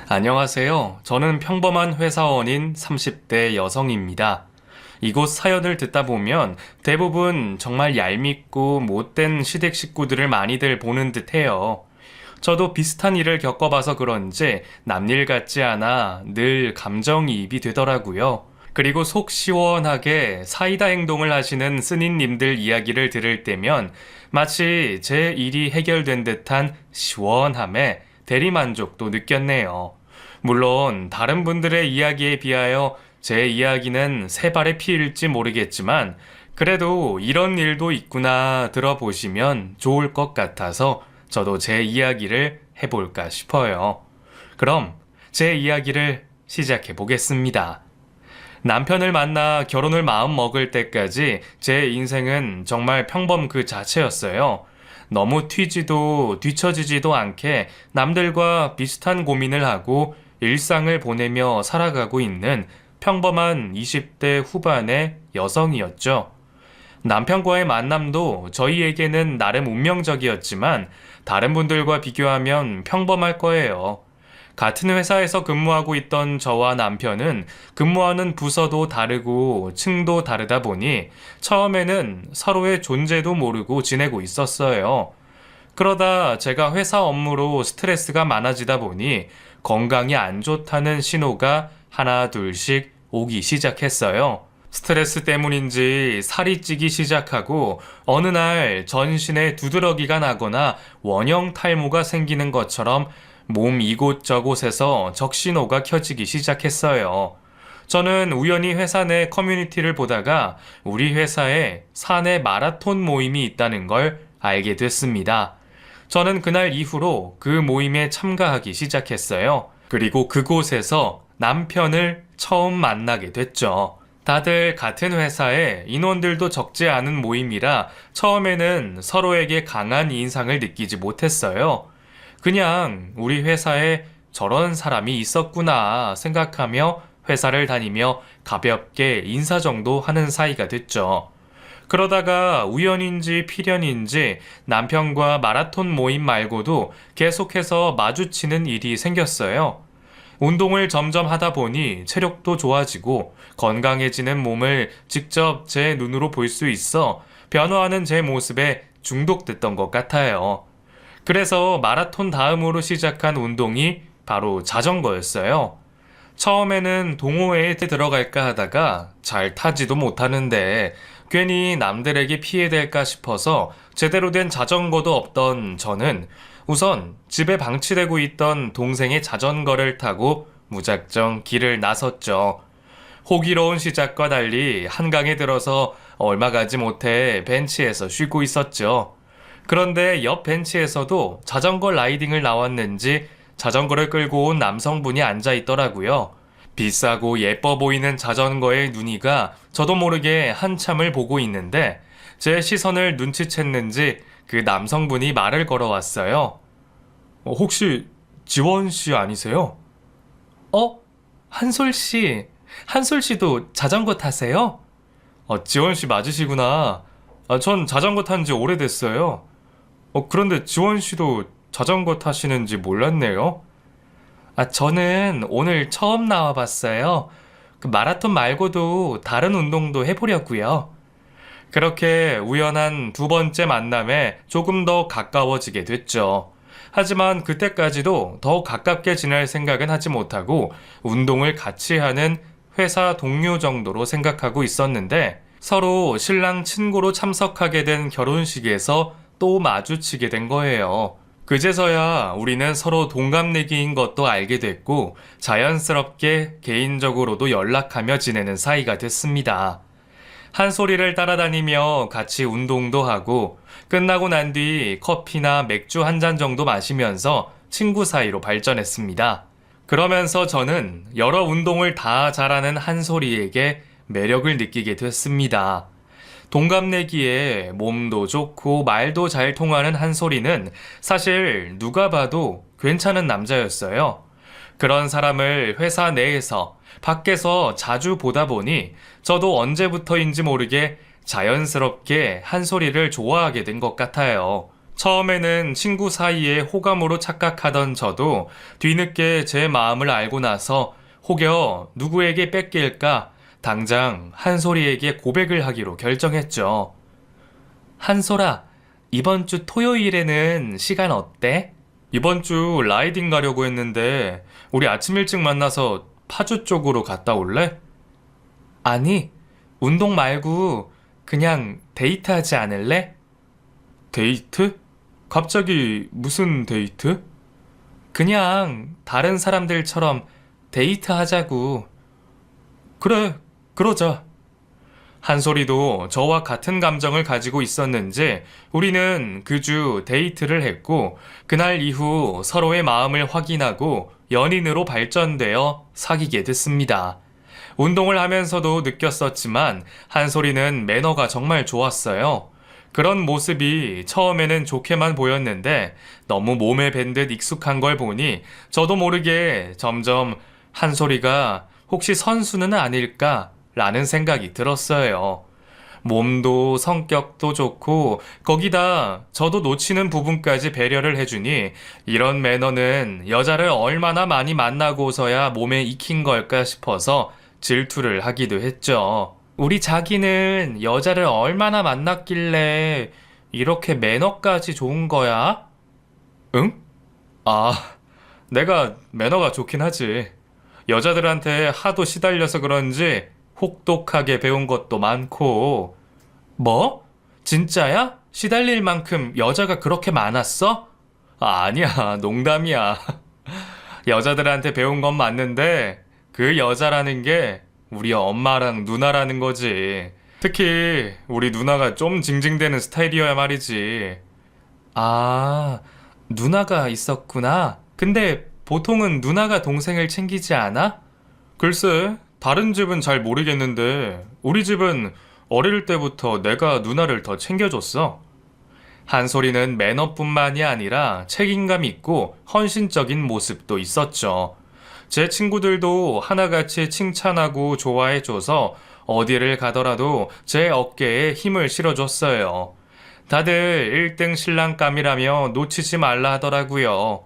안녕하세요. 저는 평범한 회사원인 30대 여성입니다. 이곳 사연을 듣다 보면 대부분 정말 얄밉고 못된 시댁 식구들을 많이들 보는 듯 해요. 저도 비슷한 일을 겪어봐서 그런지 남일 같지 않아 늘 감정이입이 되더라고요. 그리고 속 시원하게 사이다 행동을 하시는 스님님들 이야기를 들을 때면 마치 제 일이 해결된 듯한 시원함에 대리만족도 느꼈네요. 물론 다른 분들의 이야기에 비하여 제 이야기는 새 발의 피일지 모르겠지만 그래도 이런 일도 있구나 들어보시면 좋을 것 같아서 저도 제 이야기를 해볼까 싶어요. 그럼 제 이야기를 시작해 보겠습니다. 남편을 만나 결혼을 마음 먹을 때까지 제 인생은 정말 평범 그 자체였어요. 너무 튀지도 뒤처지지도 않게 남들과 비슷한 고민을 하고 일상을 보내며 살아가고 있는 평범한 20대 후반의 여성이었죠. 남편과의 만남도 저희에게는 나름 운명적이었지만 다른 분들과 비교하면 평범할 거예요. 같은 회사에서 근무하고 있던 저와 남편은 근무하는 부서도 다르고 층도 다르다 보니 처음에는 서로의 존재도 모르고 지내고 있었어요. 그러다 제가 회사 업무로 스트레스가 많아지다 보니 건강이 안 좋다는 신호가 하나 둘씩 오기 시작했어요. 스트레스 때문인지 살이 찌기 시작하고 어느 날 전신에 두드러기가 나거나 원형 탈모가 생기는 것처럼 몸 이곳저곳에서 적신호가 켜지기 시작했어요. 저는 우연히 회사 내 커뮤니티를 보다가 우리 회사에 사내 마라톤 모임이 있다는 걸 알게 됐습니다. 저는 그날 이후로 그 모임에 참가하기 시작했어요. 그리고 그곳에서 남편을 처음 만나게 됐죠. 다들 같은 회사에 인원들도 적지 않은 모임이라 처음에는 서로에게 강한 인상을 느끼지 못했어요. 그냥 우리 회사에 저런 사람이 있었구나 생각하며 회사를 다니며 가볍게 인사 정도 하는 사이가 됐죠. 그러다가 우연인지 필연인지 남편과 마라톤 모임 말고도 계속해서 마주치는 일이 생겼어요. 운동을 점점 하다 보니 체력도 좋아지고 건강해지는 몸을 직접 제 눈으로 볼 수 있어 변화하는 제 모습에 중독됐던 것 같아요. 그래서 마라톤 다음으로 시작한 운동이 바로 자전거였어요. 처음에는 동호회에 들어갈까 하다가 잘 타지도 못하는데 괜히 남들에게 피해될까 싶어서 제대로 된 자전거도 없던 저는 우선 집에 방치되고 있던 동생의 자전거를 타고 무작정 길을 나섰죠. 호기로운 시작과 달리 한강에 들어서 얼마 가지 못해 벤치에서 쉬고 있었죠. 그런데 옆 벤치에서도 자전거 라이딩을 나왔는지 자전거를 끌고 온 남성분이 앉아 있더라고요. 비싸고 예뻐 보이는 자전거의 눈이가 저도 모르게 한참을 보고 있는데 제 시선을 눈치챘는지 그 남성분이 말을 걸어왔어요. 혹시 지원 씨 아니세요? 한솔 씨. 한솔 씨도 자전거 타세요? 지원 씨 맞으시구나. 전 자전거 탄 지 오래됐어요. 그런데 지원 씨도 자전거 타시는지 몰랐네요. 저는 오늘 처음 나와봤어요. 그 마라톤 말고도 다른 운동도 해보려고요. 그렇게 우연한 두 번째 만남에 조금 더 가까워지게 됐죠. 하지만 그때까지도 더 가깝게 지낼 생각은 하지 못하고 운동을 같이 하는 회사 동료 정도로 생각하고 있었는데 서로 신랑 친구로 참석하게 된 결혼식에서 또 마주치게 된 거예요. 그제서야 우리는 서로 동갑내기인 것도 알게 됐고 자연스럽게 개인적으로도 연락하며 지내는 사이가 됐습니다. 한 소리를 따라다니며 같이 운동도 하고 끝나고 난 뒤 커피나 맥주 한 잔 정도 마시면서 친구 사이로 발전했습니다. 그러면서 저는 여러 운동을 다 잘하는 한솔이에게 매력을 느끼게 됐습니다. 동갑내기에 몸도 좋고 말도 잘 통하는 한솔이는 사실 누가 봐도 괜찮은 남자였어요. 그런 사람을 회사 내에서 밖에서 자주 보다 보니 저도 언제부터인지 모르게 자연스럽게 한솔이를 좋아하게 된 것 같아요. 처음에는 친구 사이에 호감으로 착각하던 저도 뒤늦게 제 마음을 알고 나서 혹여 누구에게 뺏길까 당장 한솔이에게 고백을 하기로 결정했죠. 한솔아, 이번 주 토요일에는 시간 어때? 이번 주 라이딩 가려고 했는데 우리 아침 일찍 만나서 파주 쪽으로 갔다 올래? 아니, 운동 말고 그냥 데이트하지 않을래? 데이트? 갑자기 무슨 데이트? 그냥 다른 사람들처럼 데이트하자고. 그래, 그러자. 한솔이도 저와 같은 감정을 가지고 있었는지 우리는 그 주 데이트를 했고 그날 이후 서로의 마음을 확인하고 연인으로 발전되어 사귀게 됐습니다. 운동을 하면서도 느꼈었지만 한솔이는 매너가 정말 좋았어요. 그런 모습이 처음에는 좋게만 보였는데 너무 몸에 밴 듯 익숙한 걸 보니 저도 모르게 점점 한솔이가 혹시 선수는 아닐까 라는 생각이 들었어요. 몸도 성격도 좋고 거기다 저도 놓치는 부분까지 배려를 해주니 이런 매너는 여자를 얼마나 많이 만나고서야 몸에 익힌 걸까 싶어서 질투를 하기도 했죠. 우리 자기는 여자를 얼마나 만났길래 이렇게 매너까지 좋은 거야? 응? 아, 내가 매너가 좋긴 하지. 여자들한테 하도 시달려서 그런지 혹독하게 배운 것도 많고. 뭐? 진짜야? 시달릴 만큼 여자가 그렇게 많았어? 아니야, 농담이야. 여자들한테 배운 건 맞는데 그 여자라는 게 우리 엄마랑 누나라는 거지. 특히 우리 누나가 좀 징징대는 스타일이어야 말이지. 아, 누나가 있었구나. 근데 보통은 누나가 동생을 챙기지 않아? 글쎄, 다른 집은 잘 모르겠는데 우리 집은 어릴 때부터 내가 누나를 더 챙겨줬어. 한솔이는 매너뿐만이 아니라 책임감 있고 헌신적인 모습도 있었죠. 제 친구들도 하나같이 칭찬하고 좋아해줘서 어디를 가더라도 제 어깨에 힘을 실어줬어요. 다들 1등 신랑감이라며 놓치지 말라 하더라고요.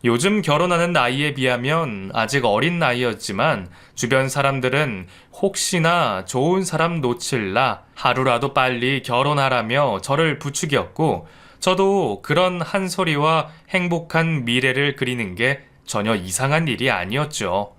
요즘 결혼하는 나이에 비하면 아직 어린 나이였지만 주변 사람들은 혹시나 좋은 사람 놓칠라 하루라도 빨리 결혼하라며 저를 부추겼고 저도 그런 한 소리와 행복한 미래를 그리는 게 전혀 이상한 일이 아니었죠.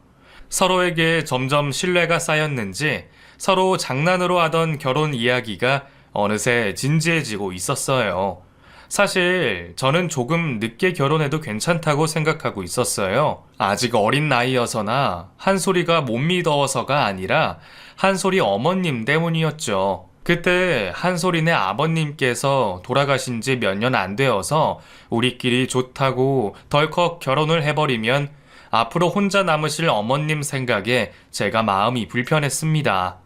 서로에게 점점 신뢰가 쌓였는지 서로 장난으로 하던 결혼 이야기가 어느새 진지해지고 있었어요. 사실 저는 조금 늦게 결혼해도 괜찮다고 생각하고 있었어요. 아직 어린 나이여서나 한솔이가 못 믿어서가 아니라 한솔이 어머님 때문이었죠. 그때 한솔이네 아버님께서 돌아가신 지 몇 년 안 되어서 우리끼리 좋다고 덜컥 결혼을 해버리면 앞으로 혼자 남으실 어머님 생각에 제가 마음이 불편했습니다.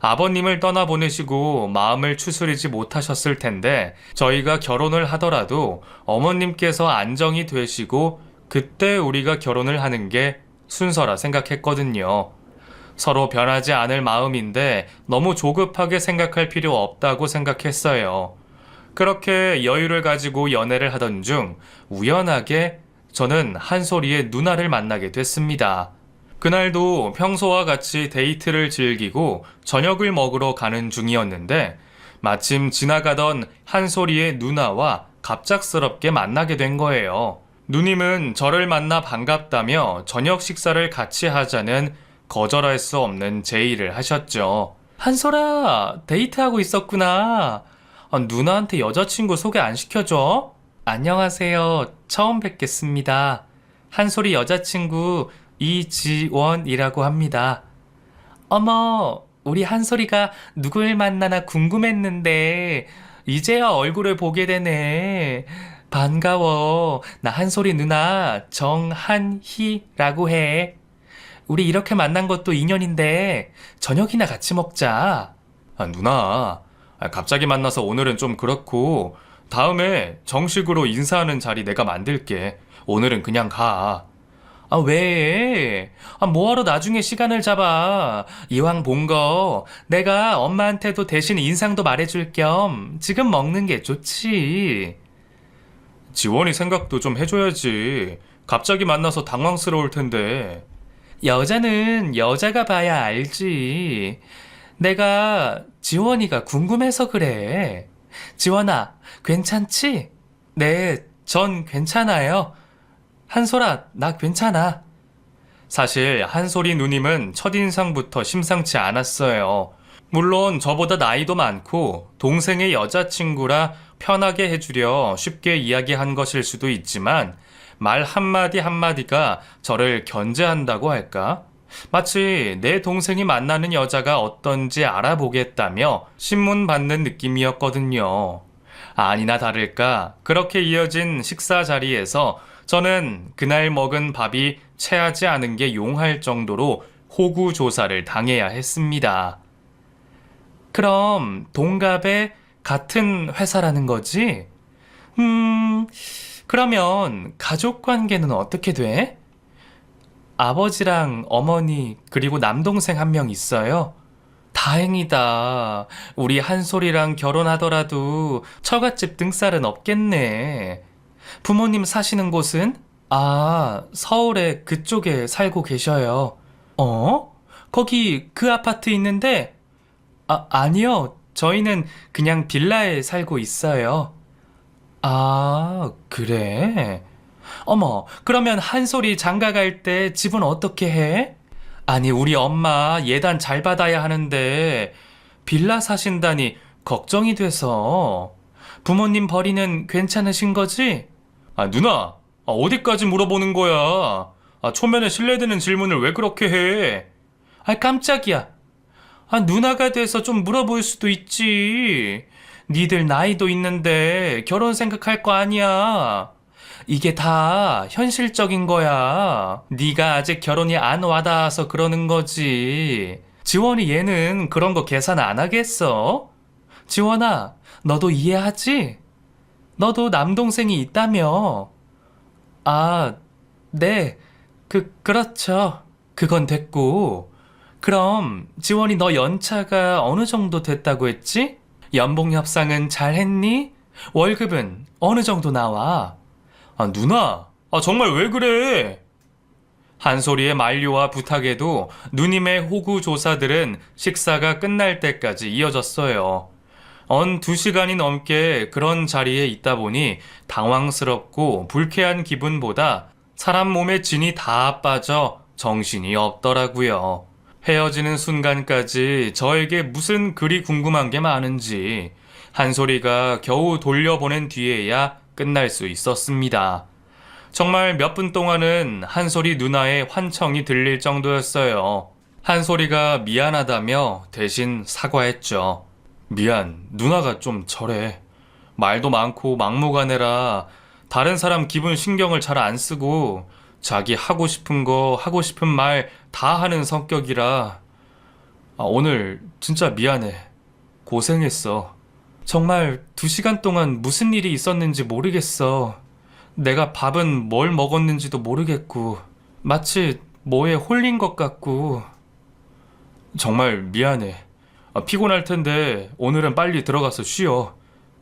아버님을 떠나보내시고 마음을 추스리지 못하셨을 텐데 저희가 결혼을 하더라도 어머님께서 안정이 되시고 그때 우리가 결혼을 하는 게 순서라 생각했거든요. 서로 변하지 않을 마음인데 너무 조급하게 생각할 필요 없다고 생각했어요. 그렇게 여유를 가지고 연애를 하던 중 우연하게 저는 한솔이의 누나를 만나게 됐습니다. 그날도 평소와 같이 데이트를 즐기고 저녁을 먹으러 가는 중이었는데 마침 지나가던 한솔이의 누나와 갑작스럽게 만나게 된 거예요. 누님은 저를 만나 반갑다며 저녁 식사를 같이 하자는 거절할 수 없는 제의를 하셨죠. 한솔아, 데이트하고 있었구나. 누나한테 여자친구 소개 안 시켜줘? 안녕하세요. 처음 뵙겠습니다. 한솔이 여자친구 이지원이라고 합니다. 어머, 우리 한솔이가 누굴 만나나 궁금했는데 이제야 얼굴을 보게 되네. 반가워. 나 한솔이 누나 정한희라고 해. 우리 이렇게 만난 것도 인연인데 저녁이나 같이 먹자. 누나, 갑자기 만나서 오늘은 좀 그렇고 다음에 정식으로 인사하는 자리 내가 만들게. 오늘은 그냥 가. 왜? 뭐하러 나중에 시간을 잡아. 이왕 본 거 내가 엄마한테도 대신 인상도 말해줄 겸 지금 먹는 게 좋지. 지원이 생각도 좀 해줘야지. 갑자기 만나서 당황스러울 텐데. 여자는 여자가 봐야 알지. 내가 지원이가 궁금해서 그래. 지원아, 괜찮지? 네, 전 괜찮아요. 한솔아, 나 괜찮아. 사실 한솔이 누님은 첫인상부터 심상치 않았어요. 물론 저보다 나이도 많고 동생의 여자친구라 편하게 해주려 쉽게 이야기한 것일 수도 있지만 말 한마디 한마디가 저를 견제한다고 할까? 마치 내 동생이 만나는 여자가 어떤지 알아보겠다며 신문 받는 느낌이었거든요. 아니나 다를까 그렇게 이어진 식사 자리에서 저는 그날 먹은 밥이 체하지 않은 게 용할 정도로 호구 조사를 당해야 했습니다. 그럼 동갑의 같은 회사라는 거지? 그러면 가족 관계는 어떻게 돼? 아버지랑 어머니 그리고 남동생 한 명 있어요. 다행이다. 우리 한솔이랑 결혼하더라도 처갓집 등살은 없겠네. 부모님 사시는 곳은? 아, 서울에 그쪽에 살고 계셔요. 어? 거기 그 아파트 있는데? 아, 아니요. 저희는 그냥 빌라에 살고 있어요. 아, 그래? 어머, 그러면 한솔이 장가 갈 때 집은 어떻게 해? 아니, 우리 엄마 예단 잘 받아야 하는데 빌라 사신다니 걱정이 돼서. 부모님 벌이는 괜찮으신 거지? 아, 누나, 어디까지 물어보는 거야? 초면에 실례되는 질문을 왜 그렇게 해? 아, 깜짝이야. 누나가 돼서 좀 물어볼 수도 있지. 니들 나이도 있는데 결혼 생각할 거 아니야. 이게 다 현실적인 거야. 네가 아직 결혼이 안 와닿아서 그러는 거지. 지원이 얘는 그런 거 계산 안 하겠어? 지원아, 너도 이해하지? 너도 남동생이 있다며. 아, 네. 그렇죠. 그건 됐고. 그럼 지원이 너 연차가 어느 정도 됐다고 했지? 연봉 협상은 잘 했니? 월급은 어느 정도 나와? 누나, 정말 왜 그래? 한솔이의 만류와 부탁에도 누님의 호구 조사들은 식사가 끝날 때까지 이어졌어요. 2시간이 넘게 그런 자리에 있다 보니 당황스럽고 불쾌한 기분보다 사람 몸에 진이 다 빠져 정신이 없더라고요. 헤어지는 순간까지 저에게 무슨 그리 궁금한 게 많은지 한솔이가 겨우 돌려보낸 뒤에야 끝날 수 있었습니다. 정말 몇 분 동안은 한솔이 누나의 환청이 들릴 정도였어요. 한솔이가 미안하다며 대신 사과했죠. 미안, 누나가 좀 저래. 말도 많고 막무가내라 다른 사람 기분 신경을 잘 안 쓰고 자기 하고 싶은 거 하고 싶은 말 다 하는 성격이라. 오늘 진짜 미안해. 고생했어. 정말 2시간 동안 무슨 일이 있었는지 모르겠어. 내가 밥은 뭘 먹었는지도 모르겠고 마치 뭐에 홀린 것 같고. 정말 미안해. 피곤할 텐데 오늘은 빨리 들어가서 쉬어.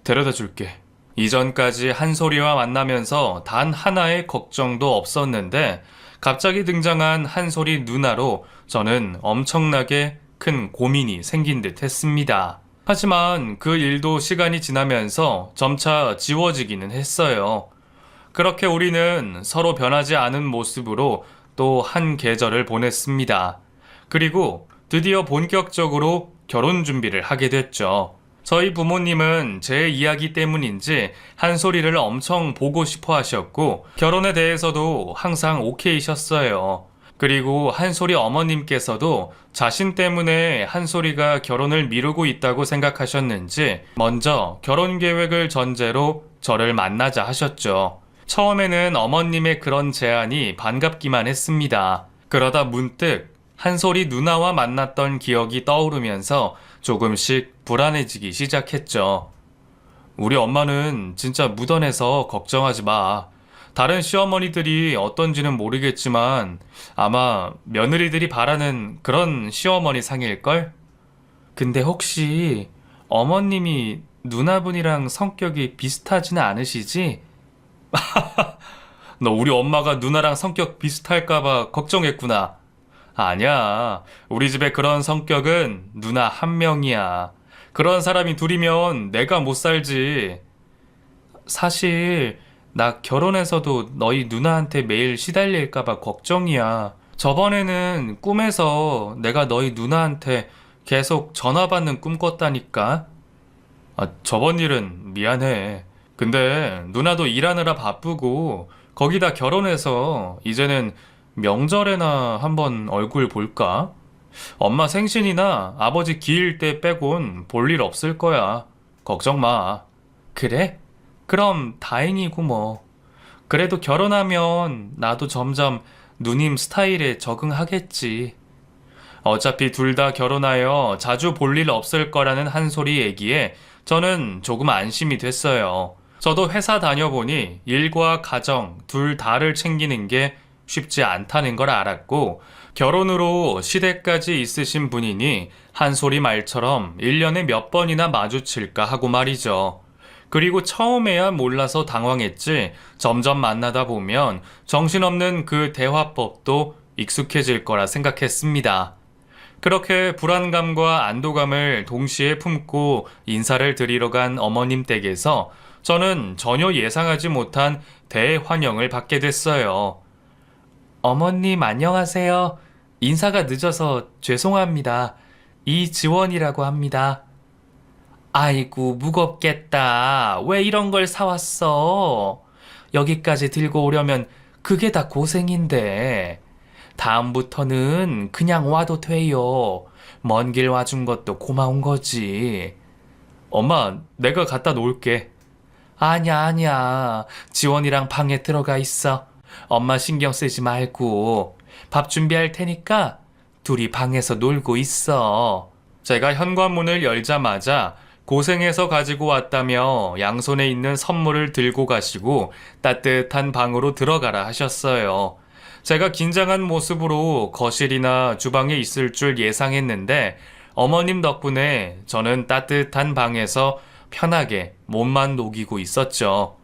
데려다 줄게. 이전까지 한솔이와 만나면서 단 하나의 걱정도 없었는데 갑자기 등장한 한솔이 누나로 저는 엄청나게 큰 고민이 생긴 듯 했습니다. 하지만 그 일도 시간이 지나면서 점차 지워지기는 했어요. 그렇게 우리는 서로 변하지 않은 모습으로 또 한 계절을 보냈습니다. 그리고 드디어 본격적으로 결혼 준비를 하게 됐죠. 저희 부모님은 제 이야기 때문인지 한솔이를 엄청 보고 싶어 하셨고 결혼에 대해서도 항상 오케이셨어요. 그리고 한솔이 어머님께서도 자신 때문에 한솔이가 결혼을 미루고 있다고 생각하셨는지 먼저 결혼 계획을 전제로 저를 만나자 하셨죠. 처음에는 어머님의 그런 제안이 반갑기만 했습니다. 그러다 문득 한솔이 누나와 만났던 기억이 떠오르면서 조금씩 불안해지기 시작했죠. 우리 엄마는 진짜 무던해서 걱정하지 마. 다른 시어머니들이 어떤지는 모르겠지만 아마 며느리들이 바라는 그런 시어머니 상일걸? 근데 혹시 어머님이 누나분이랑 성격이 비슷하지는 않으시지? 너 우리 엄마가 누나랑 성격 비슷할까봐 걱정했구나. 아니야. 우리 집에 그런 성격은 누나 한 명이야. 그런 사람이 둘이면 내가 못 살지. 사실, 나 결혼해서도 너희 누나한테 매일 시달릴까봐 걱정이야. 저번에는 꿈에서 내가 너희 누나한테 계속 전화 받는 꿈 꿨다니까. 저번 일은 미안해. 근데 누나도 일하느라 바쁘고 거기다 결혼해서 이제는 명절에나 한번 얼굴 볼까? 엄마 생신이나 아버지 기일 때 빼곤 볼 일 없을 거야. 걱정 마. 그래? 그럼 다행이고 뭐. 그래도 결혼하면 나도 점점 누님 스타일에 적응하겠지. 어차피 둘 다 결혼하여 자주 볼 일 없을 거라는 한 소리 얘기에 저는 조금 안심이 됐어요. 저도 회사 다녀보니 일과 가정 둘 다를 챙기는 게 쉽지 않다는 걸 알았고, 결혼으로 시댁까지 있으신 분이니 한 소리 말처럼 1년에 몇 번이나 마주칠까 하고 말이죠. 그리고 처음에야 몰라서 당황했지, 점점 만나다 보면 정신없는 그 대화법도 익숙해질 거라 생각했습니다. 그렇게 불안감과 안도감을 동시에 품고 인사를 드리러 간 어머님 댁에서 저는 전혀 예상하지 못한 대환영을 받게 됐어요. 어머님 안녕하세요. 인사가 늦어서 죄송합니다. 이지원이라고 합니다. 아이고 무겁겠다. 왜 이런 걸 사왔어? 여기까지 들고 오려면 그게 다 고생인데. 다음부터는 그냥 와도 돼요. 먼 길 와준 것도 고마운 거지. 엄마, 내가 갖다 놓을게. 아니야. 지원이랑 방에 들어가 있어. 엄마 신경 쓰지 말고 밥 준비할 테니까 둘이 방에서 놀고 있어. 제가 현관문을 열자마자 고생해서 가지고 왔다며 양손에 있는 선물을 들고 가시고 따뜻한 방으로 들어가라 하셨어요. 제가 긴장한 모습으로 거실이나 주방에 있을 줄 예상했는데 어머님 덕분에 저는 따뜻한 방에서 편하게 몸만 녹이고 있었죠.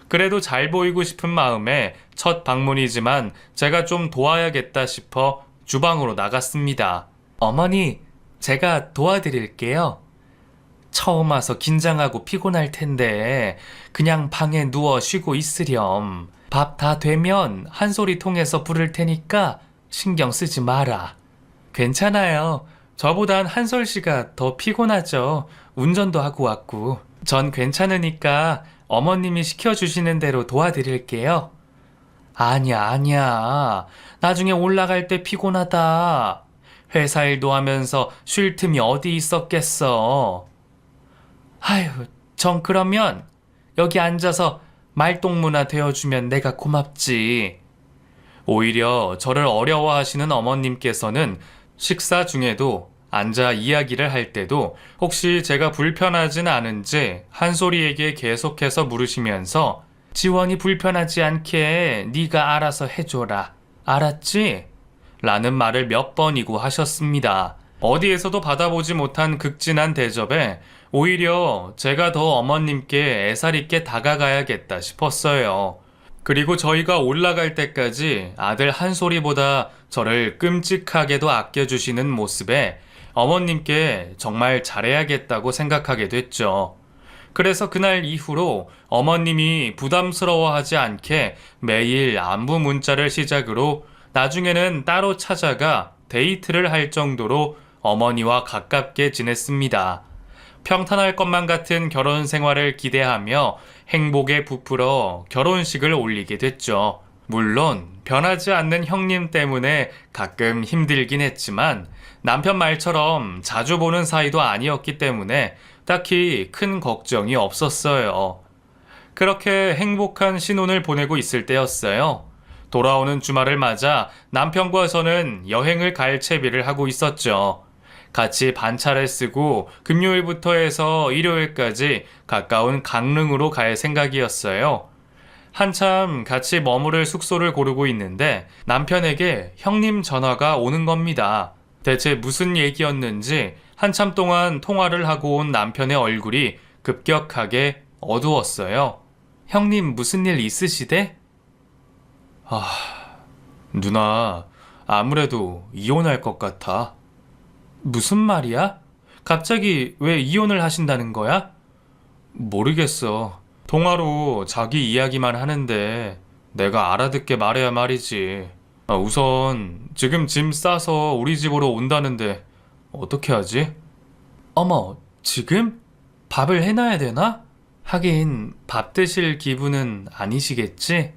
그래도 잘 보이고 싶은 마음에 첫 방문이지만 제가 좀 도와야겠다 싶어 주방으로 나갔습니다. 어머니, 제가 도와드릴게요. 처음 와서 긴장하고 피곤할 텐데 그냥 방에 누워 쉬고 있으렴. 밥 다 되면 한 소리 통해서 부를 테니까 신경 쓰지 마라. 괜찮아요. 저보단 한솔 씨가 더 피곤하죠. 운전도 하고 왔고. 전 괜찮으니까 어머님이 시켜주시는 대로 도와드릴게요. 아니야. 나중에 올라갈 때 피곤하다. 회사 일도 하면서 쉴 틈이 어디 있었겠어. 아휴, 전 그러면 여기 앉아서 말동무나 되어주면 내가 고맙지. 오히려 저를 어려워하시는 어머님께서는 식사 중에도 앉아 이야기를 할 때도 혹시 제가 불편하진 않은지 한솔이에게 계속해서 물으시면서 지원이 불편하지 않게 네가 알아서 해줘라. 알았지? 라는 말을 몇 번이고 하셨습니다. 어디에서도 받아보지 못한 극진한 대접에 오히려 제가 더 어머님께 애살 있게 다가가야겠다 싶었어요. 그리고 저희가 올라갈 때까지 아들 한솔이보다 저를 끔찍하게도 아껴주시는 모습에 어머님께 정말 잘해야겠다고 생각하게 됐죠. 그래서 그날 이후로 어머님이 부담스러워하지 않게 매일 안부 문자를 시작으로 나중에는 따로 찾아가 데이트를 할 정도로 어머니와 가깝게 지냈습니다. 평탄할 것만 같은 결혼 생활을 기대하며 행복에 부풀어 결혼식을 올리게 됐죠. 물론 변하지 않는 형님 때문에 가끔 힘들긴 했지만 남편 말처럼 자주 보는 사이도 아니었기 때문에 딱히 큰 걱정이 없었어요. 그렇게 행복한 신혼을 보내고 있을 때였어요. 돌아오는 주말을 맞아 남편과 저는 여행을 갈 채비를 하고 있었죠. 같이 반차를 쓰고 금요일부터 해서 일요일까지 가까운 강릉으로 갈 생각이었어요. 한참 같이 머무를 숙소를 고르고 있는데 남편에게 형님 전화가 오는 겁니다. 대체 무슨 얘기였는지 한참 동안 통화를 하고 온 남편의 얼굴이 급격하게 어두웠어요. 형님 무슨 일 있으시대? 아, 누나, 아무래도 이혼할 것 같아. 무슨 말이야? 갑자기 왜 이혼을 하신다는 거야? 모르겠어. 통화로 자기 이야기만 하는데 내가 알아듣게 말해야 말이지. 우선 지금 짐 싸서 우리 집으로 온다는데 어떻게 하지? 어머, 지금? 밥을 해놔야 되나? 하긴 밥 드실 기분은 아니시겠지?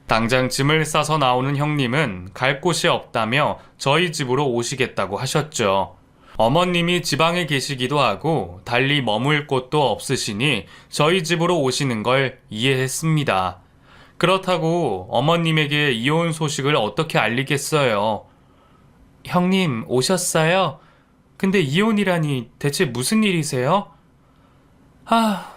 당장 짐을 싸서 나오는 형님은 갈 곳이 없다며 저희 집으로 오시겠다고 하셨죠. 어머님이 지방에 계시기도 하고 달리 머물 곳도 없으시니 저희 집으로 오시는 걸 이해했습니다. 그렇다고 어머님에게 이혼 소식을 어떻게 알리겠어요? 형님 오셨어요? 근데 이혼이라니 대체 무슨 일이세요? 아,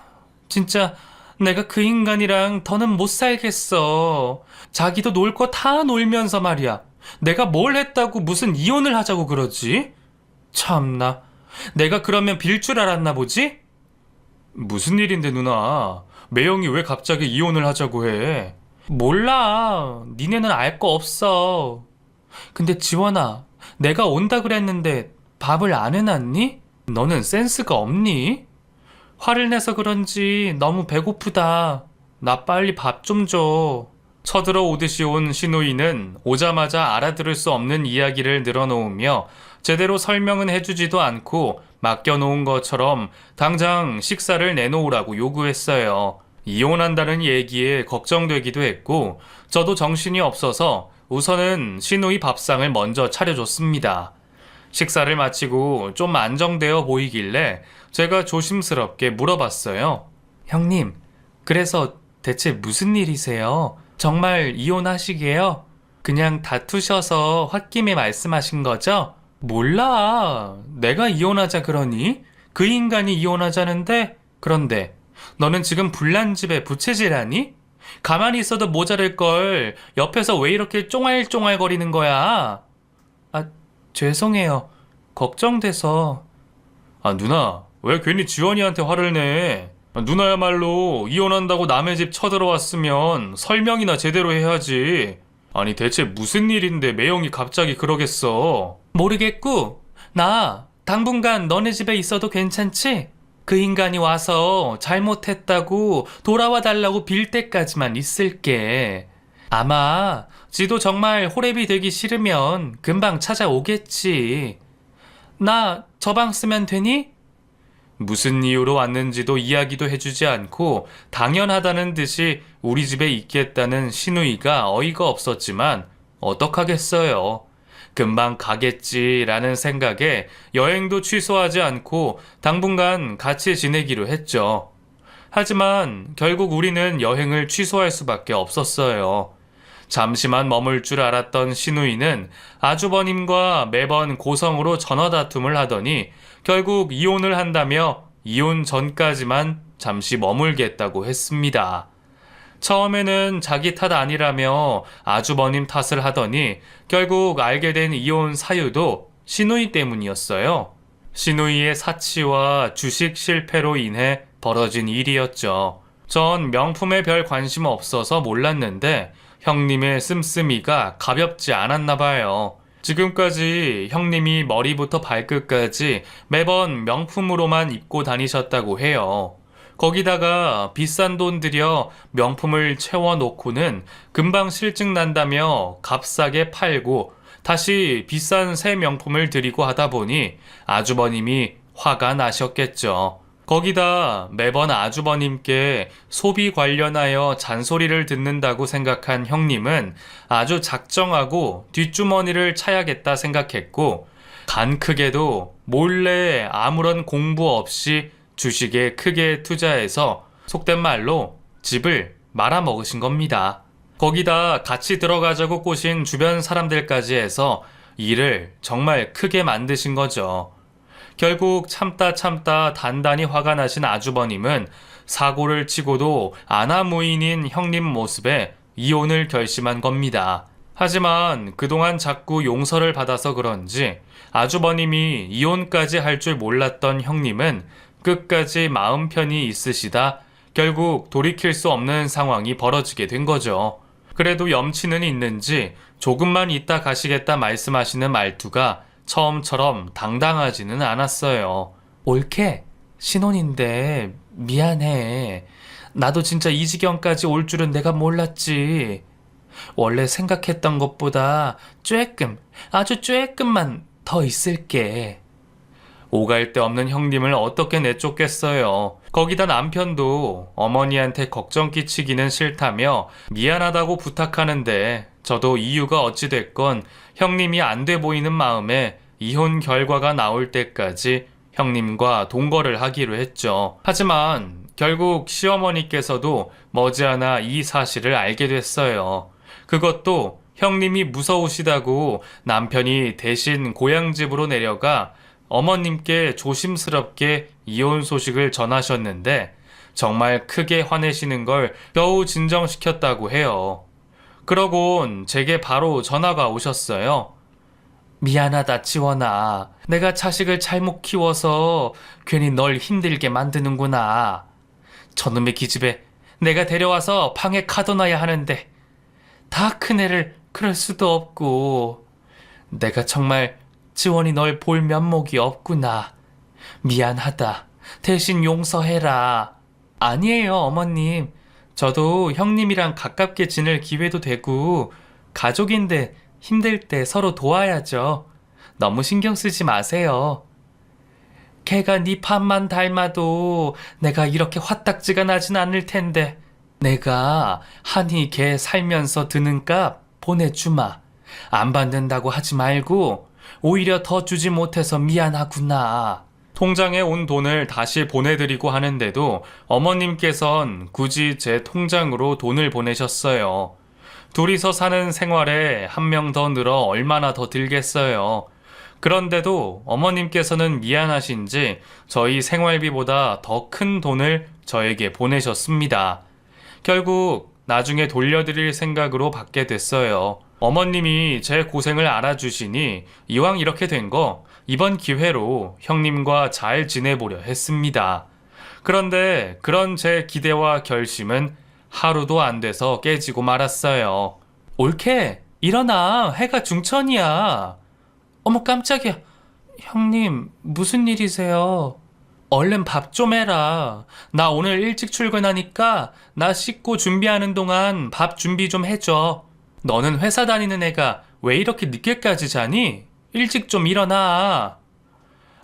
진짜 내가 그 인간이랑 더는 못 살겠어. 자기도 놀 거 다 놀면서 말이야. 내가 뭘 했다고 무슨 이혼을 하자고 그러지? 참나. 내가 그러면 빌 줄 알았나 보지? 무슨 일인데 누나. 매형이 왜 갑자기 이혼을 하자고 해? 몰라. 니네는 알 거 없어. 근데 지원아, 내가 온다 그랬는데 밥을 안 해놨니? 너는 센스가 없니? 화를 내서 그런지 너무 배고프다. 나 빨리 밥 좀 줘. 쳐들어 오듯이 온 시누이는 오자마자 알아들을 수 없는 이야기를 늘어놓으며 제대로 설명은 해주지도 않고 맡겨놓은 것처럼 당장 식사를 내놓으라고 요구했어요. 이혼한다는 얘기에 걱정되기도 했고 저도 정신이 없어서 우선은 시누이 밥상을 먼저 차려줬습니다. 식사를 마치고 좀 안정되어 보이길래 제가 조심스럽게 물어봤어요. 형님, 그래서 대체 무슨 일이세요? 정말 이혼하시게요? 그냥 다투셔서 홧김에 말씀하신 거죠? 몰라. 내가 이혼하자 그러니? 그 인간이 이혼하자는데? 그런데 너는 지금 불난 집에 부채질하니? 가만히 있어도 모자랄 걸 옆에서 왜 이렇게 쫑알쫑알 거리는 거야? 아, 죄송해요. 걱정돼서. 누나, 왜 괜히 지원이한테 화를 내? 누나야말로 이혼한다고 남의 집 쳐들어왔으면 설명이나 제대로 해야지. 아니 대체 무슨 일인데 매형이 갑자기 그러겠어? 모르겠고, 나 당분간 너네 집에 있어도 괜찮지? 그 인간이 와서 잘못했다고 돌아와 달라고 빌 때까지만 있을게. 아마 지도 정말 호랩이 되기 싫으면 금방 찾아오겠지. 나 저 방 쓰면 되니? 무슨 이유로 왔는지도 이야기도 해주지 않고 당연하다는 듯이 우리 집에 있겠다는 시누이가 어이가 없었지만 어떡하겠어요. 금방 가겠지라는 생각에 여행도 취소하지 않고 당분간 같이 지내기로 했죠. 하지만 결국 우리는 여행을 취소할 수밖에 없었어요. 잠시만 머물 줄 알았던 시누이는 아주버님과 매번 고성으로 전화 다툼을 하더니 결국 이혼을 한다며 이혼 전까지만 잠시 머물겠다고 했습니다. 처음에는 자기 탓 아니라며 아주버님 탓을 하더니 결국 알게 된 이혼 사유도 시누이 때문이었어요. 시누이의 사치와 주식 실패로 인해 벌어진 일이었죠. 전 명품에 별 관심 없어서 몰랐는데 형님의 씀씀이가 가볍지 않았나 봐요. 지금까지 형님이 머리부터 발끝까지 매번 명품으로만 입고 다니셨다고 해요. 거기다가 비싼 돈 들여 명품을 채워놓고는 금방 실증 난다며 값싸게 팔고 다시 비싼 새 명품을 들이고 하다 보니 아주버님이 화가 나셨겠죠. 거기다 매번 아주버님께 소비 관련하여 잔소리를 듣는다고 생각한 형님은 아주 작정하고 뒷주머니를 차야겠다 생각했고 간 크게도 몰래 아무런 공부 없이 주식에 크게 투자해서 속된 말로 집을 말아먹으신 겁니다. 거기다 같이 들어가자고 꼬신 주변 사람들까지 해서 일을 정말 크게 만드신 거죠. 결국 참다 단단히 화가 나신 아주버님은 사고를 치고도 아나무인인 형님 모습에 이혼을 결심한 겁니다. 하지만 그동안 자꾸 용서를 받아서 그런지 아주버님이 이혼까지 할 줄 몰랐던 형님은 끝까지 마음 편히 있으시다 결국 돌이킬 수 없는 상황이 벌어지게 된 거죠. 그래도 염치는 있는지 조금만 있다 가시겠다 말씀하시는 말투가 처음처럼 당당하지는 않았어요. 옳게 신혼인데 미안해. 나도 진짜 이 지경까지 올 줄은 내가 몰랐지. 원래 생각했던 것보다 아주 조금만 더 있을게. 오갈 데 없는 형님을 어떻게 내쫓겠어요. 거기다 남편도 어머니한테 걱정 끼치기는 싫다며 미안하다고 부탁하는데 저도 이유가 어찌됐건 형님이 안 돼 보이는 마음에 이혼 결과가 나올 때까지 형님과 동거를 하기로 했죠. 하지만 결국 시어머니께서도 머지않아 이 사실을 알게 됐어요. 그것도 형님이 무서우시다고 남편이 대신 고향집으로 내려가 어머님께 조심스럽게 이혼 소식을 전하셨는데 정말 크게 화내시는 걸 겨우 진정시켰다고 해요. 그러곤 제게 바로 전화가 오셨어요. 미안하다, 지원아. 내가 자식을 잘못 키워서 괜히 널 힘들게 만드는구나. 저놈의 기집애, 내가 데려와서 방에 가둬놔야 하는데 다 큰애를 그럴 수도 없고 내가 정말 지원이 널 볼 면목이 없구나. 미안하다. 대신 용서해라. 아니에요, 어머님. 저도 형님이랑 가깝게 지낼 기회도 되고 가족인데 힘들 때 서로 도와야죠. 너무 신경 쓰지 마세요. 걔가 네 밥만 닮아도 내가 이렇게 화딱지가 나진 않을 텐데 내가 한이 걔 살면서 드는 값 보내주마. 안 받는다고 하지 말고 오히려 더 주지 못해서 미안하구나. 통장에 온 돈을 다시 보내드리고 하는데도 어머님께선 굳이 제 통장으로 돈을 보내셨어요. 둘이서 사는 생활에 한 명 더 늘어 얼마나 더 들겠어요. 그런데도 어머님께서는 미안하신지 저희 생활비보다 더 큰 돈을 저에게 보내셨습니다. 결국 나중에 돌려드릴 생각으로 받게 됐어요. 어머님이 제 고생을 알아주시니 이왕 이렇게 된 거 이번 기회로 형님과 잘 지내보려 했습니다. 그런데 그런 제 기대와 결심은 하루도 안 돼서 깨지고 말았어요. 옳게 일어나. 해가 중천이야. 어머 깜짝이야. 형님 무슨 일이세요? 얼른 밥 좀 해라. 나 오늘 일찍 출근하니까 나 씻고 준비하는 동안 밥 준비 좀 해줘. 너는 회사 다니는 애가 왜 이렇게 늦게까지 자니? 일찍 좀 일어나.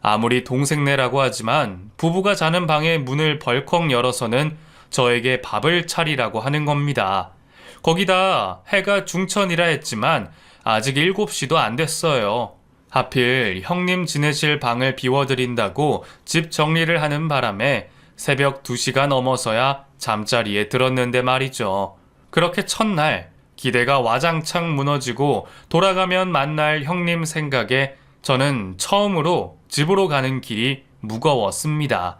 아무리 동생네라고 하지만 부부가 자는 방의 문을 벌컥 열어서는 저에게 밥을 차리라고 하는 겁니다. 거기다 해가 중천이라 했지만 아직 7시도 안 됐어요. 하필 형님 지내실 방을 비워드린다고 집 정리를 하는 바람에 새벽 2시가 넘어서야 잠자리에 들었는데 말이죠. 그렇게 첫날 기대가 와장창 무너지고 돌아가면 만날 형님 생각에 저는 처음으로 집으로 가는 길이 무거웠습니다.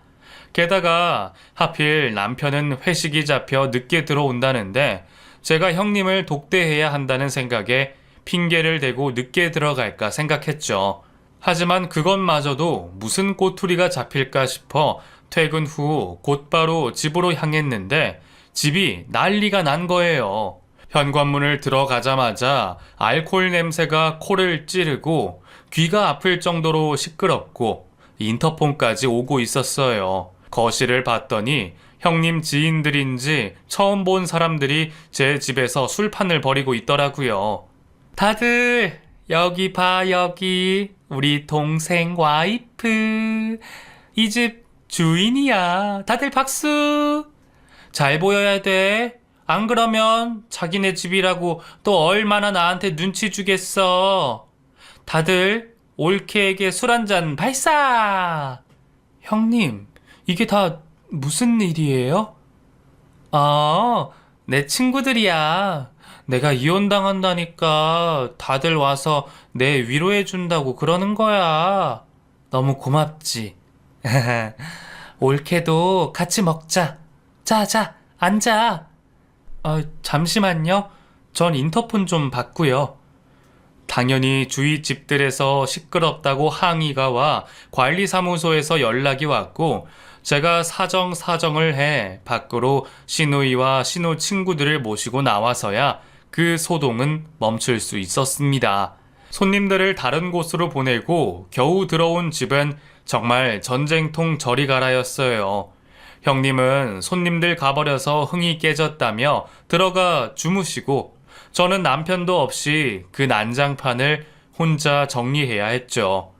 게다가 하필 남편은 회식이 잡혀 늦게 들어온다는데 제가 형님을 독대해야 한다는 생각에 핑계를 대고 늦게 들어갈까 생각했죠. 하지만 그것마저도 무슨 꼬투리가 잡힐까 싶어 퇴근 후 곧바로 집으로 향했는데 집이 난리가 난 거예요. 현관문을 들어가자마자 알코올 냄새가 코를 찌르고 귀가 아플 정도로 시끄럽고 인터폰까지 오고 있었어요. 거실을 봤더니 형님 지인들인지 처음 본 사람들이 제 집에서 술판을 벌이고 있더라고요. 다들 여기 봐, 여기 우리 동생 와이프 이 집 주인이야. 다들 박수. 잘 보여야 돼. 안 그러면 자기네 집이라고 또 얼마나 나한테 눈치 주겠어. 다들 올케에게 술 한잔 발사. 형님, 이게 다 무슨 일이에요? 아, 내 친구들이야. 내가 이혼당한다니까 다들 와서 내 위로해준다고 그러는 거야. 너무 고맙지. 올케도 같이 먹자. 자, 앉아. 잠시만요. 전 인터폰 좀 받고요. 당연히 주위 집들에서 시끄럽다고 항의가 와 관리사무소에서 연락이 왔고 제가 사정을 해 밖으로 시누이와 시누 친구들을 모시고 나와서야 그 소동은 멈출 수 있었습니다. 손님들을 다른 곳으로 보내고 겨우 들어온 집은 정말 전쟁통 저리 가라였어요. 형님은 손님들 가버려서 흥이 깨졌다며 들어가 주무시고 저는 남편도 없이 그 난장판을 혼자 정리해야 했죠.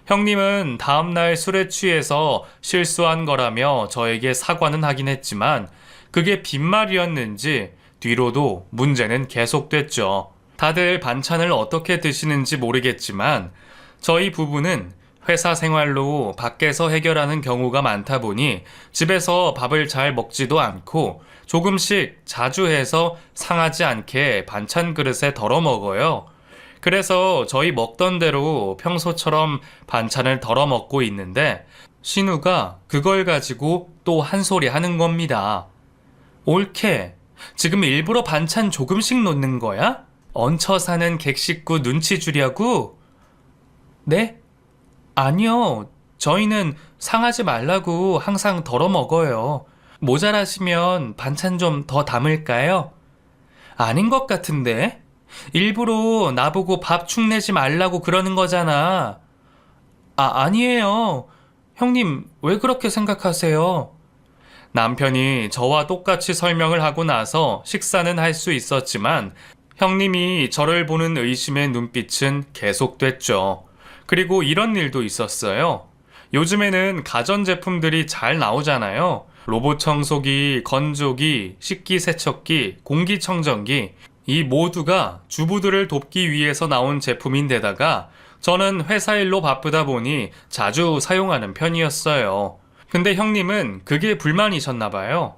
형님은 다음날 술에 취해서 실수한 거라며 저에게 사과는 하긴 했지만 그게 빈말이었는지 뒤로도 문제는 계속됐죠. 다들 반찬을 어떻게 드시는지 모르겠지만 저희 부부는 회사 생활로 밖에서 해결하는 경우가 많다 보니 집에서 밥을 잘 먹지도 않고 조금씩 자주 해서 상하지 않게 반찬 그릇에 덜어 먹어요. 그래서 저희 먹던 대로 평소처럼 반찬을 덜어 먹고 있는데 신우가 그걸 가지고 또 한 소리 하는 겁니다. 옳게, 지금 일부러 반찬 조금씩 놓는 거야? 얹혀 사는 객식구 눈치 주려고? 네? 아니요. 저희는 상하지 말라고 항상 덜어 먹어요. 모자라시면 반찬 좀 더 담을까요? 아닌 것 같은데? 일부러 나보고 밥 축내지 말라고 그러는 거잖아. 아니에요. 형님, 왜 그렇게 생각하세요? 남편이 저와 똑같이 설명을 하고 나서 식사는 할 수 있었지만 형님이 저를 보는 의심의 눈빛은 계속됐죠. 그리고 이런 일도 있었어요. 요즘에는 가전제품들이 잘 나오잖아요. 로봇 청소기, 건조기, 식기세척기, 공기청정기, 이 모두가 주부들을 돕기 위해서 나온 제품인데다가 저는 회사 일로 바쁘다 보니 자주 사용하는 편이었어요. 근데 형님은 그게 불만이셨나 봐요.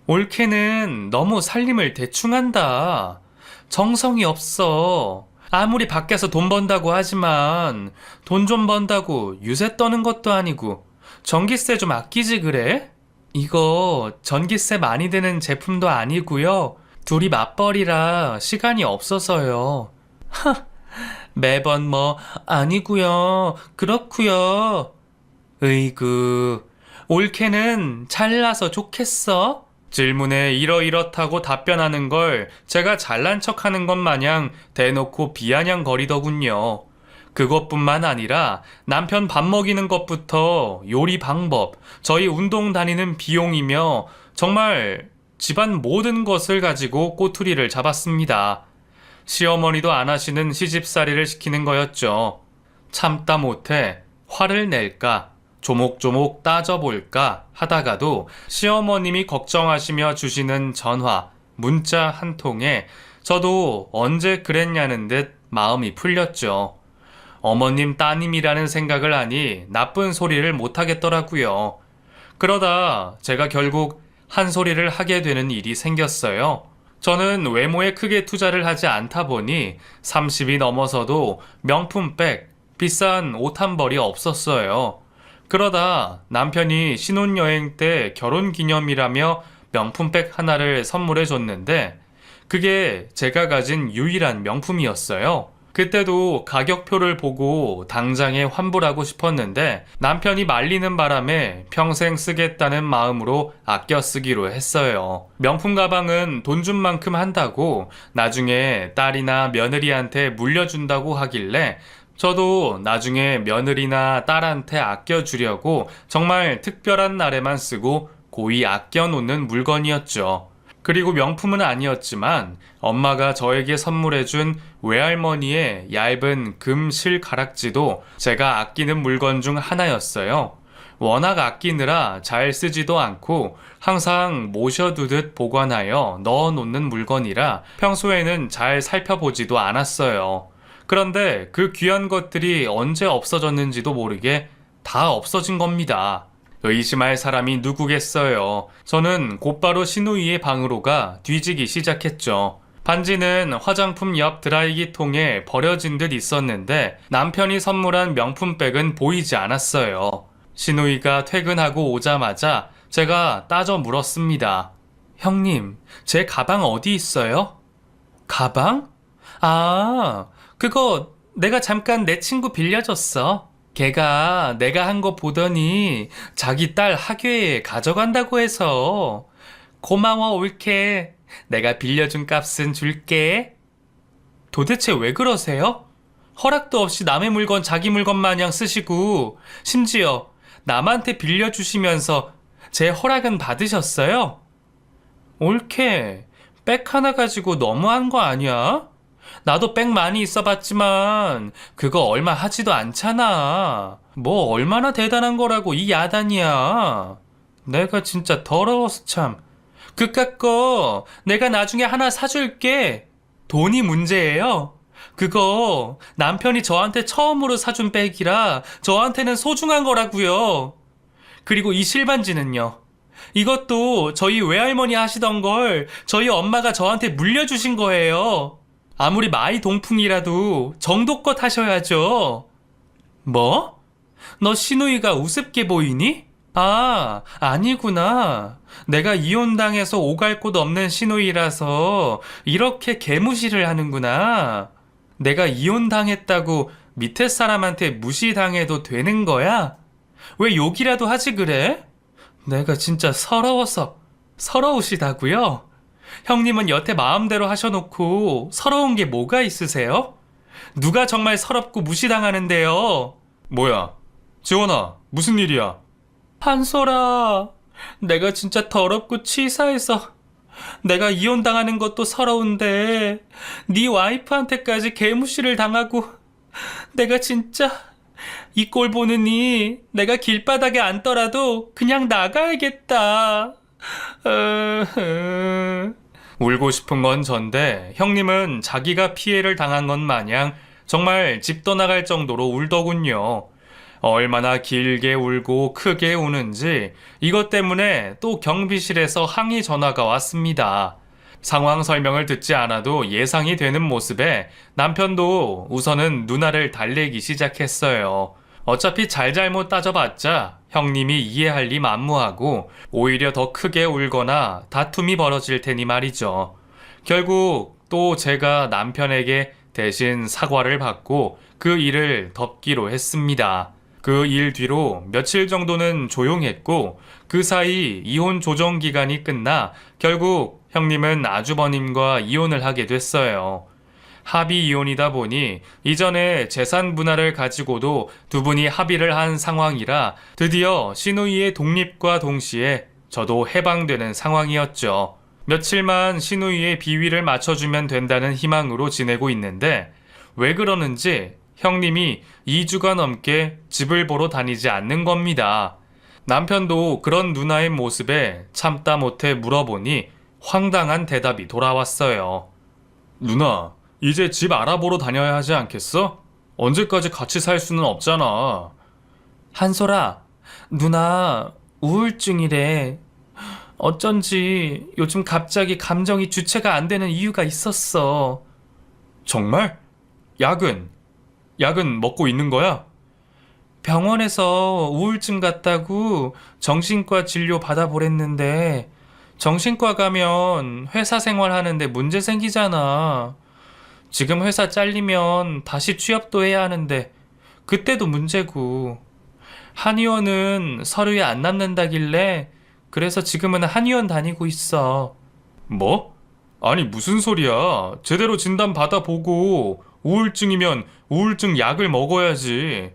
올케는 너무 살림을 대충 한다. 정성이 없어. 아무리 밖에서 돈 번다고 하지만 돈 좀 번다고 유세 떠는 것도 아니고 전기세 좀 아끼지 그래? 이거 전기세 많이 드는 제품도 아니고요. 둘이 맞벌이라 시간이 없어서요. 매번 뭐 아니고요. 그렇고요. 으이구, 올케는 잘나서 좋겠어? 질문에 이러이렇다고 답변하는 걸 제가 잘난 척하는 것 마냥 대놓고 비아냥거리더군요. 그것뿐만 아니라 남편 밥 먹이는 것부터 요리 방법, 저희 운동 다니는 비용이며 정말 집안 모든 것을 가지고 꼬투리를 잡았습니다. 시어머니도 안 하시는 시집살이를 시키는 거였죠. 참다 못해 화를 낼까, 조목조목 따져볼까 하다가도 시어머님이 걱정하시며 주시는 전화, 문자 한 통에 저도 언제 그랬냐는 듯 마음이 풀렸죠. 어머님 따님이라는 생각을 하니 나쁜 소리를 못하겠더라고요. 그러다 제가 결국 한 소리를 하게 되는 일이 생겼어요. 저는 외모에 크게 투자를 하지 않다 보니 30이 넘어서도 명품백, 비싼 옷 한 벌이 없었어요. 그러다 남편이 신혼여행 때 결혼기념이라며 명품백 하나를 선물해 줬는데 그게 제가 가진 유일한 명품이었어요. 그때도 가격표를 보고 당장에 환불하고 싶었는데 남편이 말리는 바람에 평생 쓰겠다는 마음으로 아껴 쓰기로 했어요. 명품 가방은 돈 준 만큼 한다고 나중에 딸이나 며느리한테 물려준다고 하길래 저도 나중에 며느리나 딸한테 아껴주려고 정말 특별한 날에만 쓰고 고이 아껴놓는 물건이었죠. 그리고 명품은 아니었지만 엄마가 저에게 선물해준 외할머니의 얇은 금 실가락지도 제가 아끼는 물건 중 하나였어요. 워낙 아끼느라 잘 쓰지도 않고 항상 모셔두듯 보관하여 넣어놓는 물건이라 평소에는 잘 살펴보지도 않았어요. 그런데 그 귀한 것들이 언제 없어졌는지도 모르게 다 없어진 겁니다. 의심할 사람이 누구겠어요. 저는 곧바로 시누이의 방으로 가 뒤지기 시작했죠. 반지는 화장품 옆 드라이기통에 버려진 듯 있었는데 남편이 선물한 명품백은 보이지 않았어요. 시누이가 퇴근하고 오자마자 제가 따져 물었습니다. 형님, 제 가방 어디 있어요? 가방? 아, 그거 내가 잠깐 내 친구 빌려줬어. 걔가 내가 한 거 보더니 자기 딸 학교에 가져간다고 해서. 고마워, 올케. 내가 빌려준 값은 줄게. 도대체 왜 그러세요? 허락도 없이 남의 물건 자기 물건 마냥 쓰시고, 심지어 남한테 빌려주시면서 제 허락은 받으셨어요? 올케, 백 하나 가지고 너무한 거 아니야? 나도 백 많이 있어봤지만 그거 얼마 하지도 않잖아. 뭐 얼마나 대단한 거라고 이 야단이야. 내가 진짜 더러워서 참. 그깟 거 내가 나중에 하나 사줄게. 돈이 문제예요. 그거 남편이 저한테 처음으로 사준 백이라 저한테는 소중한 거라고요. 그리고 이 실반지는요. 이것도 저희 외할머니 하시던 걸 저희 엄마가 저한테 물려주신 거예요. 아무리 마이 동풍이라도 정도껏 하셔야죠. 뭐? 너 시누이가 우습게 보이니? 아, 아니구나. 내가 이혼당해서 오갈 곳 없는 시누이라서 이렇게 개무시를 하는구나. 내가 이혼당했다고 밑에 사람한테 무시당해도 되는 거야? 왜 욕이라도 하지 그래? 내가 진짜 서러우시다고요? 형님은 여태 마음대로 하셔놓고 서러운 게 뭐가 있으세요? 누가 정말 서럽고 무시당하는데요? 뭐야, 지원아, 무슨 일이야? 한솔아, 내가 진짜 더럽고 치사해서 내가 이혼당하는 것도 서러운데 네 와이프한테까지 개무시를 당하고 내가 진짜 이 꼴 보느니 내가 길바닥에 앉더라도 그냥 나가야겠다. 울고 싶은 건 전데 형님은 자기가 피해를 당한 것 마냥 정말 집 떠나갈 정도로 울더군요. 얼마나 길게 울고 크게 우는지 이것 때문에 또 경비실에서 항의 전화가 왔습니다. 상황 설명을 듣지 않아도 예상이 되는 모습에 남편도 우선은 누나를 달래기 시작했어요. 어차피 잘잘못 따져봤자 형님이 이해할 리 만무하고 오히려 더 크게 울거나 다툼이 벌어질 테니 말이죠. 결국 또 제가 남편에게 대신 사과를 받고 그 일을 덮기로 했습니다. 그 일 뒤로 며칠 정도는 조용했고 그 사이 이혼 조정 기간이 끝나 결국 형님은 아주버님과 이혼을 하게 됐어요. 합의 이혼이다 보니 이전에 재산 분할을 가지고도 두 분이 합의를 한 상황이라 드디어 시누이의 독립과 동시에 저도 해방되는 상황이었죠. 며칠만 시누이의 비위를 맞춰주면 된다는 희망으로 지내고 있는데 왜 그러는지 형님이 2주가 넘게 집을 보러 다니지 않는 겁니다. 남편도 그런 누나의 모습에 참다 못해 물어보니 황당한 대답이 돌아왔어요. 누나, 이제 집 알아보러 다녀야 하지 않겠어? 언제까지 같이 살 수는 없잖아. 한솔아, 누나 우울증이래. 어쩐지 요즘 갑자기 감정이 주체가 안 되는 이유가 있었어. 정말? 약은 먹고 있는 거야? 병원에서 우울증 같다고 정신과 진료 받아보랬는데 정신과 가면 회사 생활하는데 문제 생기잖아. 지금 회사 잘리면 다시 취업도 해야 하는데 그때도 문제고 한의원은 서류에 안 남는다길래 그래서 지금은 한의원 다니고 있어. 뭐? 아니 무슨 소리야. 제대로 진단 받아보고 우울증이면 우울증 약을 먹어야지.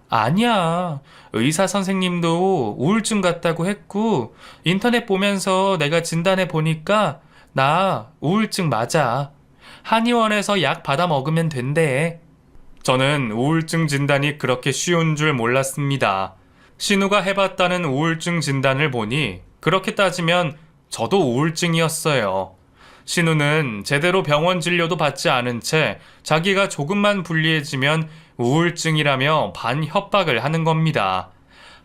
아니야. 의사 선생님도 우울증 같다고 했고 인터넷 보면서 내가 진단해 보니까 나 우울증 맞아. 한의원에서 약 받아 먹으면 된대. 저는 우울증 진단이 그렇게 쉬운 줄 몰랐습니다. 신우가 해봤다는 우울증 진단을 보니 그렇게 따지면 저도 우울증이었어요. 신우는 제대로 병원 진료도 받지 않은 채 자기가 조금만 불리해지면 우울증이라며 반협박을 하는 겁니다.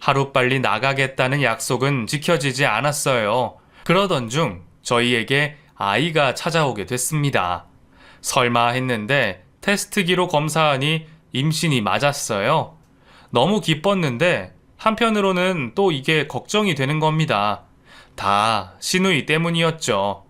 하루빨리 나가겠다는 약속은 지켜지지 않았어요. 그러던 중 저희에게 아이가 찾아오게 됐습니다. 설마 했는데 테스트기로 검사하니 임신이 맞았어요. 너무 기뻤는데 한편으로는 또 이게 걱정이 되는 겁니다. 다 신우이 때문이었죠.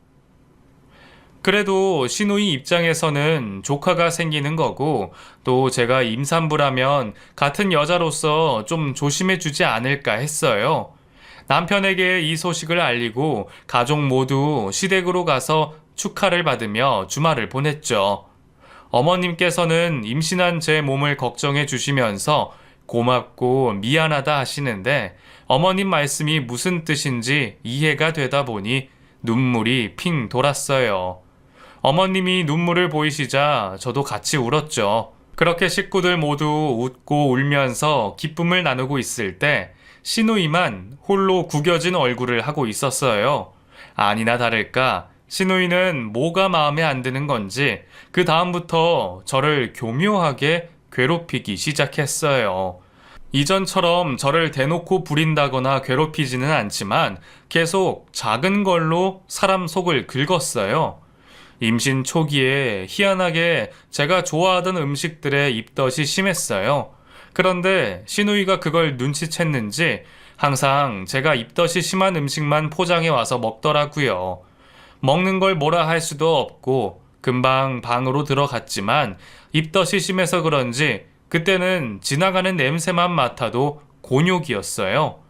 그래도 시누이 입장에서는 조카가 생기는 거고, 또 제가 임산부라면 같은 여자로서 좀 조심해 주지 않을까 했어요. 남편에게 이 소식을 알리고 가족 모두 시댁으로 가서 축하를 받으며 주말을 보냈죠. 어머님께서는 임신한 제 몸을 걱정해 주시면서 고맙고 미안하다 하시는데, 어머님 말씀이 무슨 뜻인지 이해가 되다 보니 눈물이 핑 돌았어요. 어머님이 눈물을 보이시자 저도 같이 울었죠. 그렇게 식구들 모두 웃고 울면서 기쁨을 나누고 있을 때 시누이만 홀로 구겨진 얼굴을 하고 있었어요. 아니나 다를까 시누이는 뭐가 마음에 안 드는 건지 그 다음부터 저를 교묘하게 괴롭히기 시작했어요. 이전처럼 저를 대놓고 부린다거나 괴롭히지는 않지만 계속 작은 걸로 사람 속을 긁었어요. 임신 초기에 희한하게 제가 좋아하던 음식들에 입덧이 심했어요. 그런데 시누이가 그걸 눈치챘는지 항상 제가 입덧이 심한 음식만 포장해 와서 먹더라고요. 먹는 걸 뭐라 할 수도 없고 금방 방으로 들어갔지만 입덧이 심해서 그런지 그때는 지나가는 냄새만 맡아도 곤욕이었어요.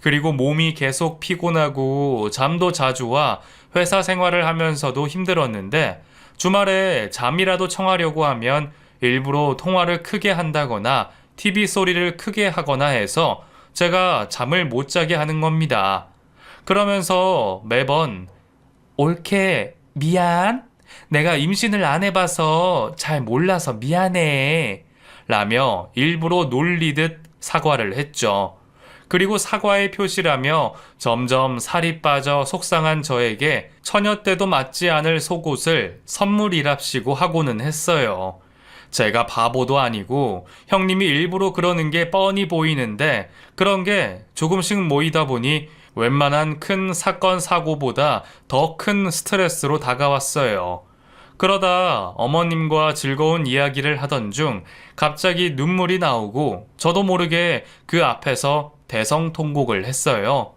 그리고 몸이 계속 피곤하고 잠도 자주 와 회사 생활을 하면서도 힘들었는데 주말에 잠이라도 청하려고 하면 일부러 통화를 크게 한다거나 TV 소리를 크게 하거나 해서 제가 잠을 못 자게 하는 겁니다. 그러면서 매번 옳게 미안. 내가 임신을 안 해봐서 잘 몰라서 미안해. 라며 일부러 놀리듯 사과를 했죠. 그리고 사과의 표시라며 점점 살이 빠져 속상한 저에게 처녀 때도 맞지 않을 속옷을 선물이랍시고 하고는 했어요. 제가 바보도 아니고 형님이 일부러 그러는 게 뻔히 보이는데 그런 게 조금씩 모이다 보니 웬만한 큰 사건 사고보다 더 큰 스트레스로 다가왔어요. 그러다 어머님과 즐거운 이야기를 하던 중 갑자기 눈물이 나오고 저도 모르게 그 앞에서 대성통곡을 했어요.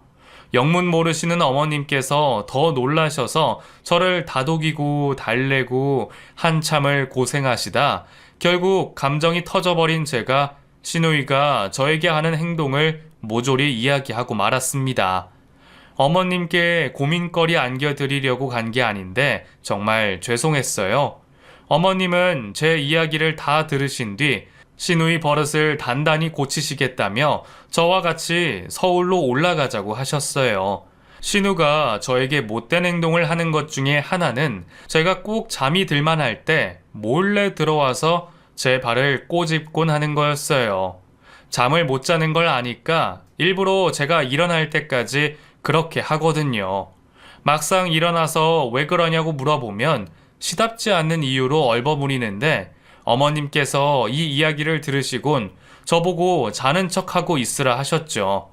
영문 모르시는 어머님께서 더 놀라셔서 저를 다독이고 달래고 한참을 고생하시다 결국 감정이 터져버린 제가 시누이가 저에게 하는 행동을 모조리 이야기하고 말았습니다. 어머님께 고민거리 안겨드리려고 간 게 아닌데 정말 죄송했어요. 어머님은 제 이야기를 다 들으신 뒤 시누이 버릇을 단단히 고치시겠다며 저와 같이 서울로 올라가자고 하셨어요. 신우가 저에게 못된 행동을 하는 것 중에 하나는 제가 꼭 잠이 들만 할 때 몰래 들어와서 제 발을 꼬집곤 하는 거였어요. 잠을 못 자는 걸 아니까 일부러 제가 일어날 때까지 그렇게 하거든요. 막상 일어나서 왜 그러냐고 물어보면 시답지 않는 이유로 얼버무리는데 어머님께서 이 이야기를 들으시곤 저보고 자는 척하고 있으라 하셨죠.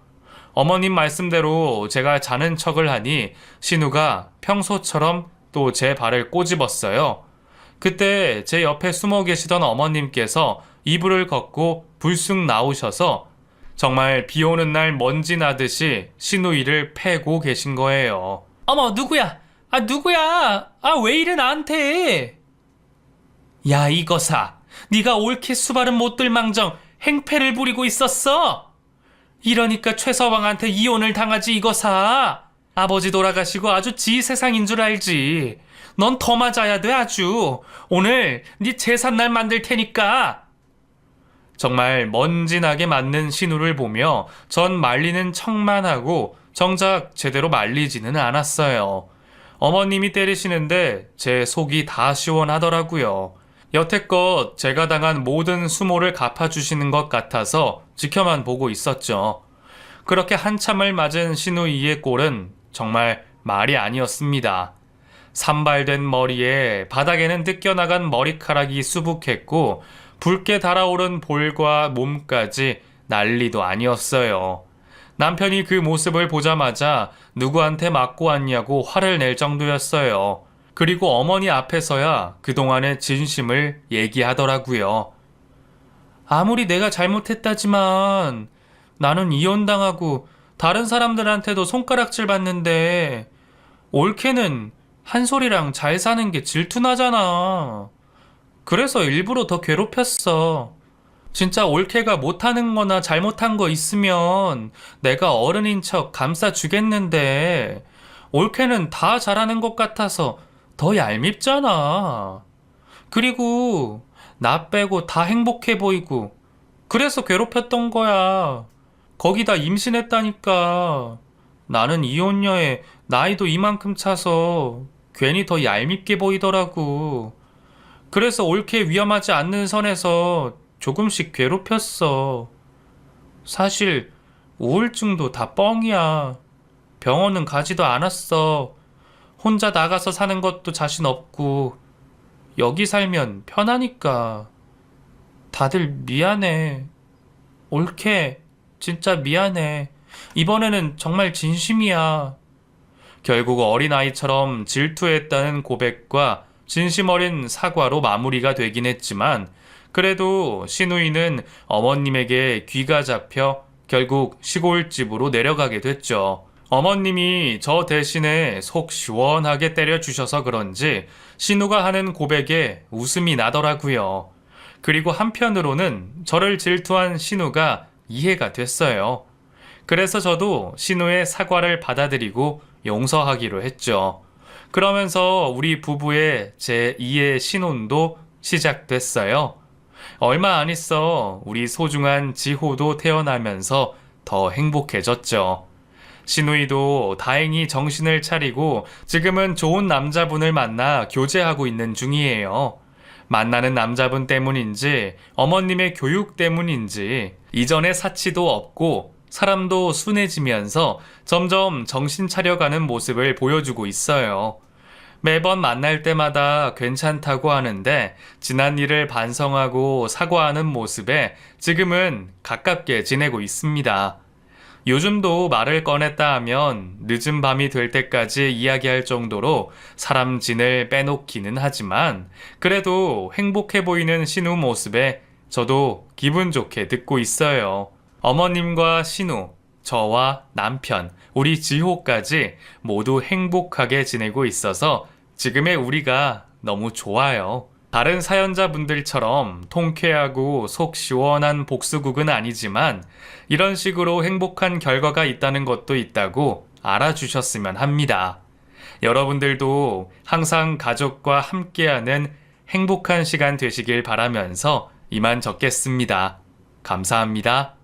어머님 말씀대로 제가 자는 척을 하니 신우가 평소처럼 또 제 발을 꼬집었어요. 그때 제 옆에 숨어 계시던 어머님께서 이불을 걷고 불쑥 나오셔서 정말 비 오는 날 먼지 나듯이 시누이를 패고 계신 거예요. 어머, 누구야? 누구야? 왜 이래 나한테? 야, 이거사. 네가 옳게 수발은 못 들망정 행패를 부리고 있었어. 이러니까 최서방한테 이혼을 당하지, 이거사. 아버지 돌아가시고 아주 지 세상인 줄 알지. 넌 더 맞아야 돼, 아주. 오늘 네 제삿날 만들 테니까. 정말 먼지나게 맞는 신우를 보며 전 말리는 척만 하고 정작 제대로 말리지는 않았어요. 어머님이 때리시는데 제 속이 다 시원하더라고요. 여태껏 제가 당한 모든 수모를 갚아주시는 것 같아서 지켜만 보고 있었죠. 그렇게 한참을 맞은 시누이의 꼴은 정말 말이 아니었습니다. 산발된 머리에 바닥에는 뜯겨나간 머리카락이 수북했고 붉게 달아오른 볼과 몸까지 난리도 아니었어요. 남편이 그 모습을 보자마자 누구한테 맞고 왔냐고 화를 낼 정도였어요. 그리고 어머니 앞에서야 그동안의 진심을 얘기하더라고요. 아무리 내가 잘못했다지만 나는 이혼당하고 다른 사람들한테도 손가락질 받는데 올케는 한솔이랑 잘 사는 게 질투나잖아. 그래서 일부러 더 괴롭혔어. 진짜 올케가 못하는 거나 잘못한 거 있으면 내가 어른인 척 감싸 주겠는데, 올케는 다 잘하는 것 같아서 더 얄밉잖아. 그리고 나 빼고 다 행복해 보이고, 그래서 괴롭혔던 거야. 거기다 임신했다니까. 나는 이혼녀에 나이도 이만큼 차서 괜히 더 얄밉게 보이더라고. 그래서 옳게 위험하지 않는 선에서 조금씩 괴롭혔어. 사실 우울증도 다 뻥이야. 병원은 가지도 않았어. 혼자 나가서 사는 것도 자신 없고 여기 살면 편하니까. 다들 미안해. 옳게 진짜 미안해. 이번에는 정말 진심이야. 결국 어린아이처럼 질투했다는 고백과 진심 어린 사과로 마무리가 되긴 했지만, 그래도 신우이는 어머님에게 귀가 잡혀 결국 시골집으로 내려가게 됐죠. 어머님이 저 대신에 속 시원하게 때려주셔서 그런지 신우가 하는 고백에 웃음이 나더라고요. 그리고 한편으로는 저를 질투한 신우가 이해가 됐어요. 그래서 저도 신우의 사과를 받아들이고 용서하기로 했죠. 그러면서 우리 부부의 제2의 신혼도 시작됐어요. 얼마 안 있어 우리 소중한 지호도 태어나면서 더 행복해졌죠. 신우이도 다행히 정신을 차리고 지금은 좋은 남자분을 만나 교제하고 있는 중이에요. 만나는 남자분 때문인지 어머님의 교육 때문인지 이전의 사치도 없고 사람도 순해지면서 점점 정신 차려가는 모습을 보여주고 있어요. 매번 만날 때마다 괜찮다고 하는데 지난 일을 반성하고 사과하는 모습에 지금은 가깝게 지내고 있습니다. 요즘도 말을 꺼냈다 하면 늦은 밤이 될 때까지 이야기할 정도로 사람 진을 빼놓기는 하지만 그래도 행복해 보이는 신우 모습에 저도 기분 좋게 듣고 있어요. 어머님과 신우, 저와 남편, 우리 지호까지 모두 행복하게 지내고 있어서 지금의 우리가 너무 좋아요. 다른 사연자분들처럼 통쾌하고 속 시원한 복수극은 아니지만 이런 식으로 행복한 결과가 있다는 것도 있다고 알아주셨으면 합니다. 여러분들도 항상 가족과 함께하는 행복한 시간 되시길 바라면서 이만 적겠습니다. 감사합니다.